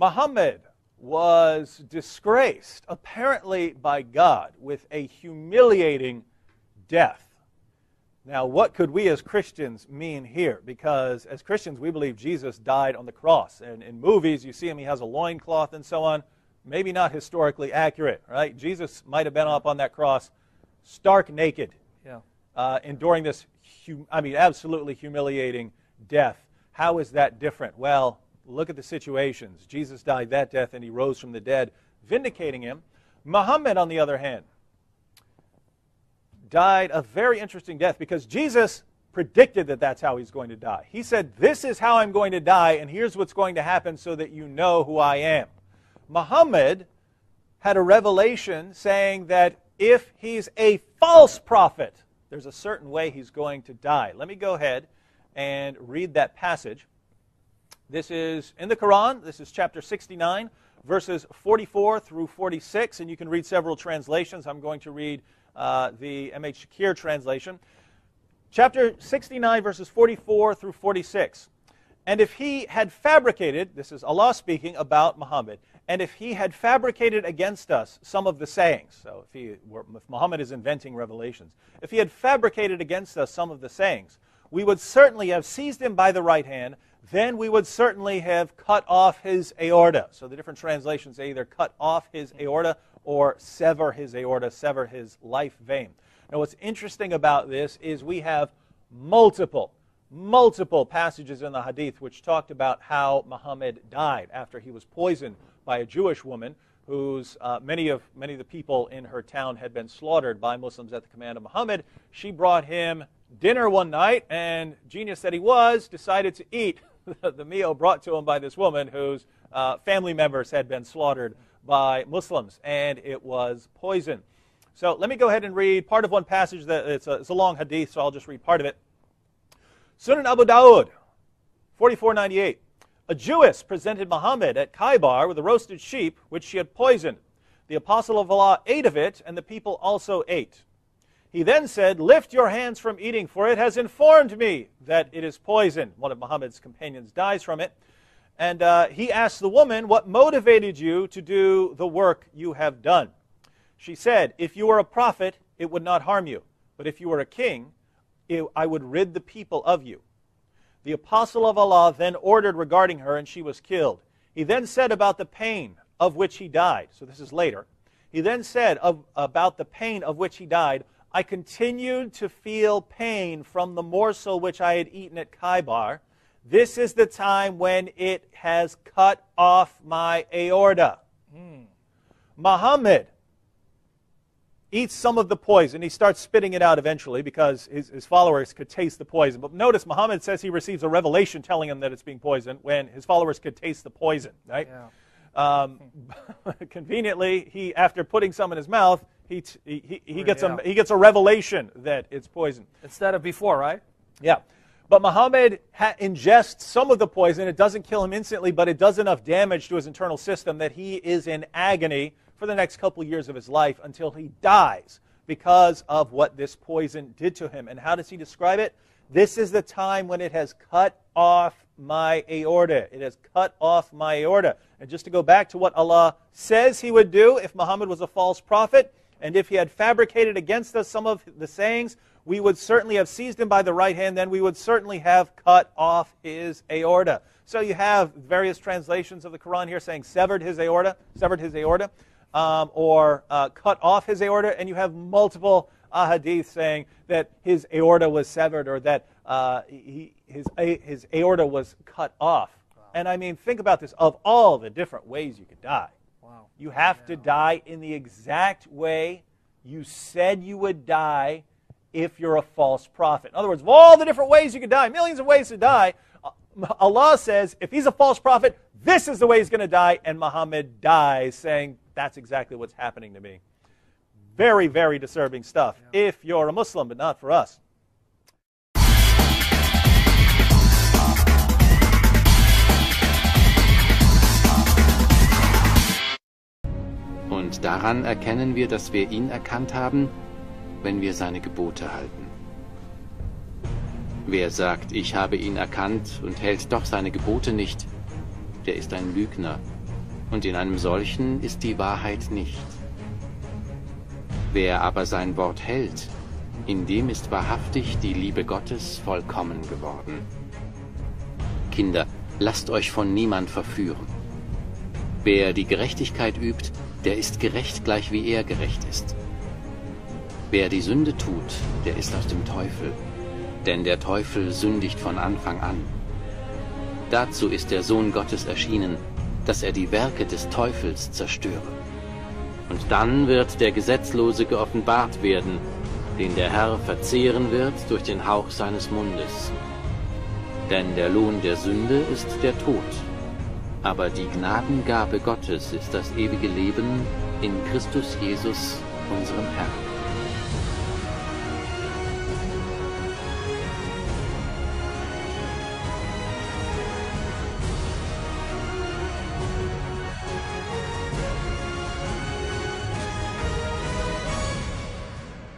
Muhammad was disgraced, apparently by God, with a humiliating death. Now, what could we as Christians mean here? Because as Christians, we believe Jesus died on the cross. And in movies, you see him, he has a loincloth and so on. Maybe not historically accurate, right? Jesus might have been up on that cross stark naked, enduring this, absolutely humiliating death. How is that different? Well, look at the situations. Jesus died that death and he rose from the dead, vindicating him. Muhammad, on the other hand, died a very interesting death because Jesus predicted that that's how he's going to die. He said, this is how I'm going to die, and here's what's going to happen so that you know who I am. Muhammad had a revelation saying that if he's a false prophet, there's a certain way he's going to die. Let me go ahead and read that passage. This is in the Quran. This is chapter 69, verses 44 through 46, and you can read several translations. I'm going to read the M.H. Shakir translation. Chapter 69, verses 44 through 46. And if he had fabricated, this is Allah speaking about Muhammad, and if he had fabricated against us some of the sayings, so if Muhammad is inventing revelations, if he had fabricated against us some of the sayings, we would certainly have seized him by the right hand, then we would certainly have cut off his aorta. So the different translations say either cut off his aorta or sever his aorta, sever his life vein. Now what's interesting about this is we have multiple passages in the Hadith which talked about how Muhammad died after he was poisoned by a Jewish woman whose many of the people in her town had been slaughtered by Muslims at the command of Muhammad. She brought him dinner one night, and genius that he was, decided to eat the meal brought to him by this woman whose family members had been slaughtered by Muslims, and it was poison. So let me go ahead and read part of one passage. It's a long hadith, so I'll just read part of it. Sunan Abu Dawud, 4498. A Jewess presented Muhammad at Khaybar with a roasted sheep, which she had poisoned. The apostle of Allah ate of it, and the people also ate. He then said, lift your hands from eating, for it has informed me that it is poison. One of Muhammad's companions dies from it. And he asked the woman, what motivated you to do the work you have done? She said, if you were a prophet, it would not harm you. But if you were a king, I would rid the people of you. The apostle of Allah then ordered regarding her, and she was killed. He then said about the pain of which he died. So this is later. He then said about the pain of which he died, I continued to feel pain from the morsel which I had eaten at Khaybar. This is the time when it has cut off my aorta. Muhammad eats some of the poison. He starts spitting it out eventually because his followers could taste the poison. But notice Muhammad says he receives a revelation telling him that it's being poisoned when his followers could taste the poison. Right? Yeah. Conveniently, after putting some in his mouth, he gets a revelation that it's poison. Instead of before, right? Yeah. But Muhammad ingests some of the poison. It doesn't kill him instantly, but it does enough damage to his internal system that he is in agony for the next couple years of his life until he dies because of what this poison did to him. And how does he describe it? This is the time when it has cut off my aorta. It has cut off my aorta. And just to go back to what Allah says he would do if Muhammad was a false prophet, and if he had fabricated against us some of the sayings, we would certainly have seized him by the right hand, then we would certainly have cut off his aorta. So you have various translations of the Quran here saying severed his aorta, or cut off his aorta, and you have multiple hadith saying that his aorta was severed or that his aorta was cut off. Wow. And I mean, think about this. Of all the different ways you could die, wow, you have to die in the exact way you said you would die if you're a false prophet. In other words, of all the different ways you could die, millions of ways to die, Allah says, if he's a false prophet, this is the way he's going to die, and Muhammad dies saying, that's exactly what's happening to me. Very, very disturbing stuff if you're a Muslim, but not for us. Und daran erkennen wir, dass wir ihn erkannt haben, wenn wir seine Gebote halten. Wer sagt, ich habe ihn erkannt und hält doch seine Gebote nicht, der ist ein Lügner und in einem solchen ist die Wahrheit nicht. Wer aber sein Wort hält, in dem ist wahrhaftig die Liebe Gottes vollkommen geworden. Kinder, lasst euch von niemand verführen. Wer die Gerechtigkeit übt, der ist gerecht, gleich wie er gerecht ist. Wer die Sünde tut, der ist aus dem Teufel, denn der Teufel sündigt von Anfang an. Dazu ist der Sohn Gottes erschienen, dass er die Werke des Teufels zerstöre. Und dann wird der Gesetzlose geoffenbart werden, den der Herr verzehren wird durch den Hauch seines Mundes. Denn der Lohn der Sünde ist der Tod, aber die Gnadengabe Gottes ist das ewige Leben in Christus Jesus, unserem Herrn.